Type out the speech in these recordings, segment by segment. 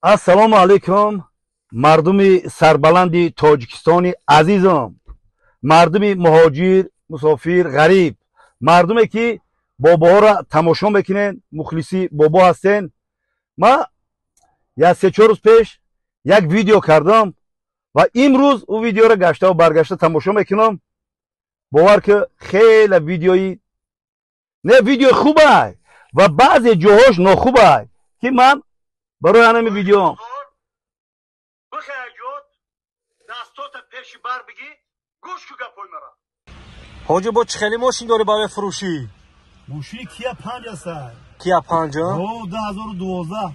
ассалому алайкум мардуми сарбаланди тоҷикистони азизам, мардуми муҳоҷир, мусофир, ғариб, мардуме ки бобоҳоро тамошо мекунед, мухлиси бобо ҳастен. ман як 3-4 рӯз пеш як видео кардам ва имрӯз ӯ видеоро гаштаву баргашта тамошо мекунам. бовар ки хеле видеои не видеои хуб ай ва баъзе ҷоҳош нохуб ай ки ман барои ҳамин видео ҳоҷи бо чӣ хеле мошин дорӣ барои фурӯшӣ? мошини Kia 5 ҳастад. Kia 5? 2012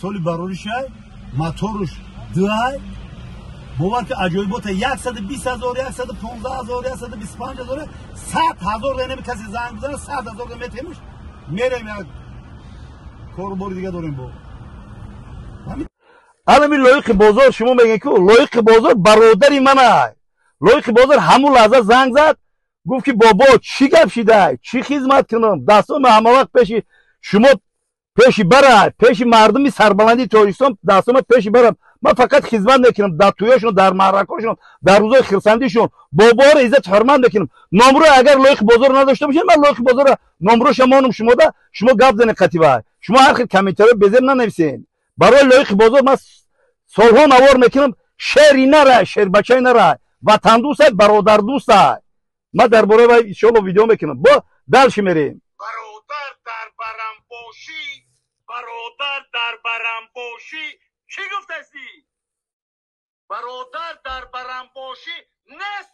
соли бароришай, моторуш 2 бовар ки аҷоибот 120,000, 115,000, 125,000, 100,000 неми каси занг бизана 100,000 метемуш мерем як корубори дига дорем бо. алами лоиқи бозор шумо мегӯед ки лоиқи бозор бародари ман ай. лоиқи бозор ҳамун лаҳза занг зад, гуфт ки бобо чӣ гап шидай, чӣ хизмат кунам, дастом ҳамавақт пеши шумо пеши барай, пеши мардуми сарбаланди тоҷикистон дастом пеши барам. ман фақат хизмат мекунам дар тӯёшон, дар маъракашон, дар рӯзои хирсандишон боборо иззат ҳурмат мекунам. номро агар лоиқи бозор надошта бошед, ман лоиқи бозора номроша монум шумода, шумо гап зани қатибай, шумо ҳар хел комментариё безеб нанависен. барои лоиқи бозор ман солҳо навор мекунам. шери нарай, шербачаи нарай, ватандӯстай, бародардӯстай. ман дар бораи вай иншоалло видео мекунам. бо далши мерем. бародар дар барамбошӣ, бародар дар барамбошӣ чӣ гуфтасӣ? бародар дар барамбошӣ нест.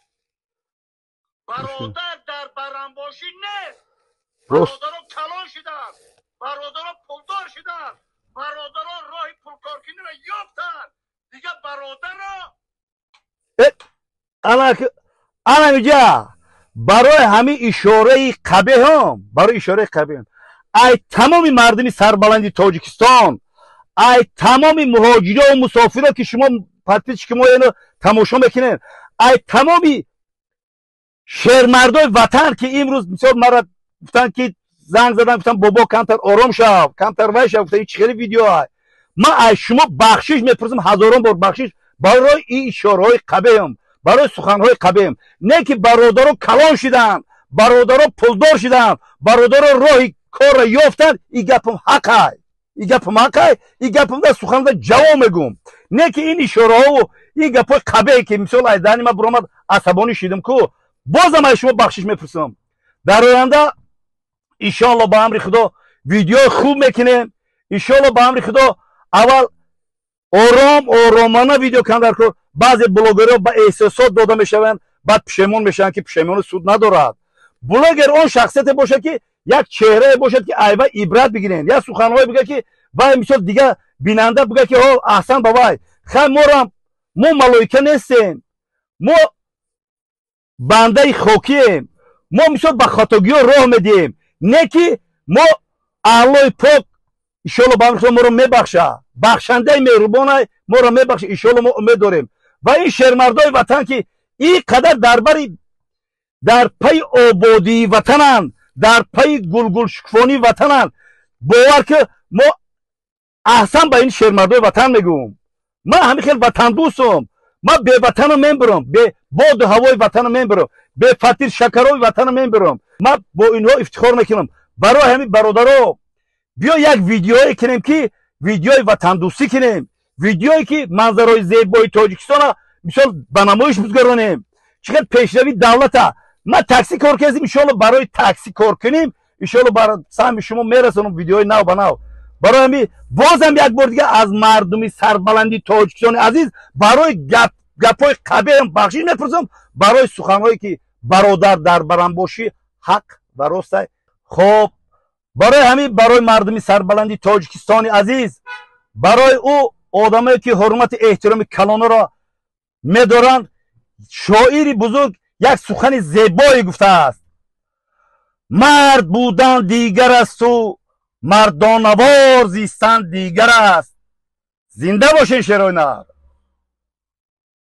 бародар дар барамбошӣ нест. бародаро калон шиданд, бародаро пулдор шиданд, бародаро роҳи пулкоркиниро ёфтанд. дига бародаро анамиҷа барои ҳамин ишораи қабеҳам, барои ишораи қабеҳам ай тамоми мардуми сарбаланди тоҷикистон, ай тамоми муҳоҷиро мусофиро ки шумо подписчики мояно тамошо мекунед, ай тамоми шермардои ватан ки имрӯз мисол мара гуфтанд ки занг задан гуфтанд бобо камтар ором шав, камтар вай шав, гуфтанд чӣ хеле видео ай. ман ай шумо бахшиш мепурсам, ҳазорон бор бахшиш барои ин ишораҳои қабеҳам, барои суханҳои қабеҳам. не ки бародаро калон шиданд, бародаро пулдор шиданд, бародаро роҳи корро ёфтанд. ин гапам ҳақ ай, ин гапам ҳақ ай, ин гапам да суханда ҷавоб мегӯм. не ки ин ишораҳо ин гапҳои қабеҳе ки мисол ай дани ман биромад асабонӣ шидам ку. бозам ай шумо бахшиш мепурсам. дар оянда иншоалло ба амри худо видеои хуб мекунем. иншоалло ба амри худо аввал оромона видео кандар ку. баъзе блогерҳо ба эҳсосот дода мешаванд, баъд пушаймон мешаванд ки пушаймони суд надорад. блогер он шахсияте бошад ки як чеҳрае бошад ки айва ибрат бигирен, як суханҳое бигӯяд ки вай мисол дига бинанда бигӯяд ки аҳсан ба вай. хай мо малоика нестем, мо бандаи хокием, мо мисол ба хатогиҳо роҳ медиҳем. не ки мо аллои пок иншоалло ба амри худо моро мебахша, бахшандаи меҳрубонай моро мебахша. иншоалло мо умед дорем. ва ин шермардои ватан ки ин қадар дар пайи ободии ватананд, дар пайи гулгулшукуфонии ватананд, бовар ки мо аҳсан ба ин шермардои ватан мегӯм. ман ҳамин хел ватандӯстам. ман беватану мебурам, бе боду ҳавои ватану мебурам, бе фатир шакарои ватану мебурам. ман бо инҳо ифтихор мекунам. барои ҳамин бародаро биё як видеое кунем ки видеои ватандӯстӣ кунем, видеое ки манзараҳои зебои тоҷикистона мисол ба намоиш бизгаронем. чӣ қадр пешравии давлата. ман такси кор кардем, иншоалло барои такси кор кунем, иншоалло бар сами шумо мерасонам видеои нав ба нав. барои ҳамин бозам як бор дига аз мардуми сарбаланди тоҷикистони азиз барои гапҳои қабеҳам бахшиш мепурсам, барои суханҳое ки бародар дар барамбошӣ ҳақ ва ростай. хоб барои ҳамин барои мардуми сарбаланди тоҷикистони азиз, барои ӯ одамое ки ҳурмати эҳтироми калонаро медоранд, шоири бузург як сухани зебое гуфтааст: мард будан дигар асту мардонавор зистан дигар аст. зинда бошен шерои нар.